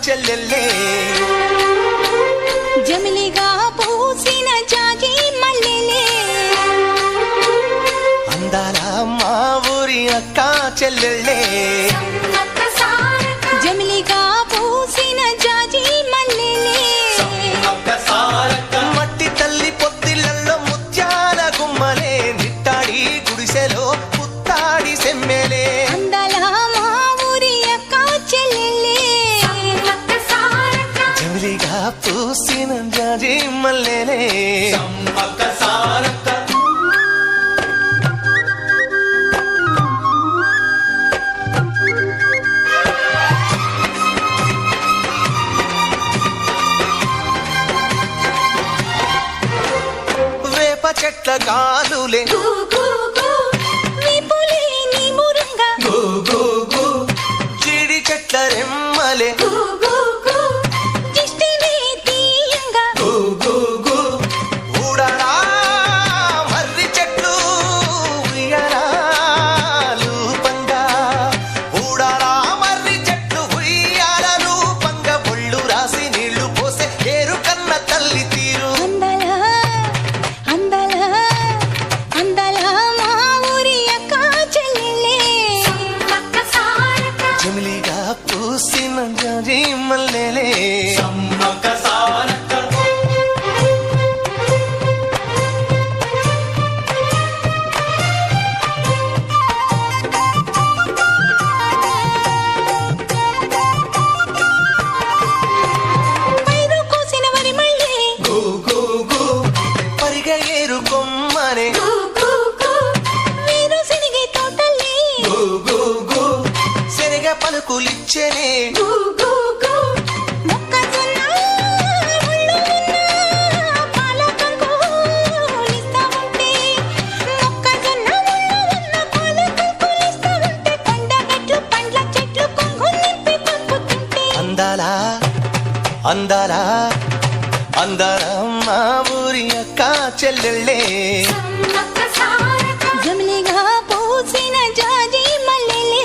చెల్లెల్లే జమిలిగా పూసిన జాజి మల్లెలే అందాల మా ఊరి అక్క చెల్లెల్లే జమిలిగా పూసిన జాజి మల్లెలే మట్టి తల్లి పొత్తిళ్లలో ముత్యాల గుమ్మలే నిట్టాడి గుడిసెలో పుత్తాడి సెమ్మెలే అందాల మా ఊరి అక్క చెల్లెలే జమిలిగా పూసిన జాజి మల్లెలే చెట్ల గాలులే జీడి చెట్ల రెమ్మలే ఊడరా మర్రి చెట్లు ఉయ్యాలూ పంగా ఊడరా మర్రి చెట్లు ఉయ్యాలూ పంగ ఒళ్ళు రాసి నీళ్లు పోసే ఏరు కన్న తల్లి తీరు జమిలిగా పూసిన జాజి మల్లెలే పరిగ ఏరు కొమ్మనే శనగ పలుకులిచ్చనే అందాలా అందాలా అందాల మా ఊరి అక్క చెల్లెళ్ళే జమిలిగా పూసిన జాజి మల్లెలే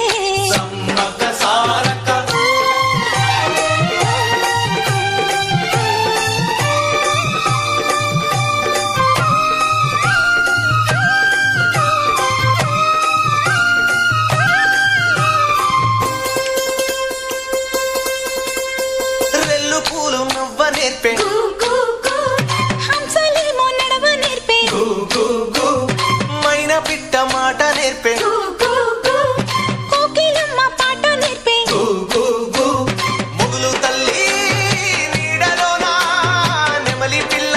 రెల్లు పూలు నవ్వ నేర్పే హంసలేమో నడవ నేర్పే మైనా పిట్ట మాట నేర్పే కోకిలమ్మ పాట నేర్పే ముగులు తల్లి నీడలోన నెమలి పిల్ల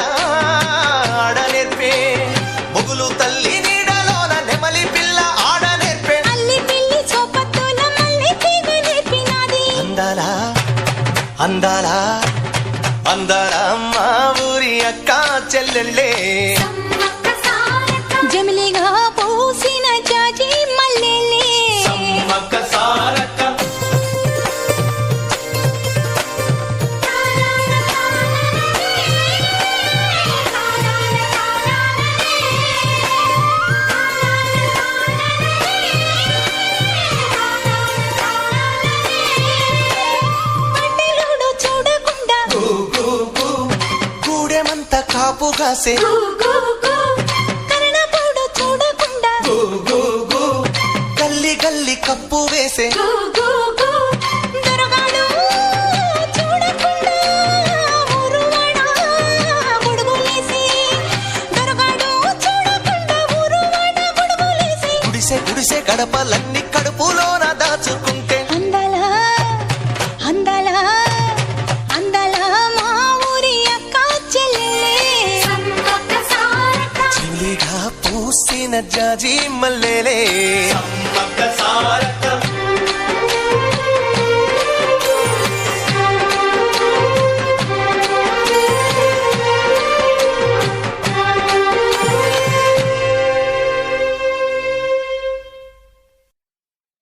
ఆడ నేర్పే ముగులు తల్లి నీడలోన నెమలి పిల్ల ఆడ నేర్పే అల్లి పిల్లి సోపత్తుల మల్లె తీగ నేర్పినాది అందాలా అందాలా అందాల మా ఊరి అక్క చెల్లెళ్ళే జమిలిగా పూసిన జాజి మల్లెలే పట్టెలోడు చూడకుండా గూడెమంత కాపు కాసే కరణపోడు చూడకుండా గల్లి గల్లి కప్పు వేసే దొరగాడు చూడకుండా ఊరువాడ గొడుగులేసి దొరగాడు చూడకుండా ఊరువాడ గొడుగులేసి గుడిసె గుడిసె గడపలన్నీ కడుపులోన దాచుకుంటే అందాల అందాల అందాల మా ఊరి అక్క చెల్లెలే జమిలిగా పూసిన జాజి మల్లెలే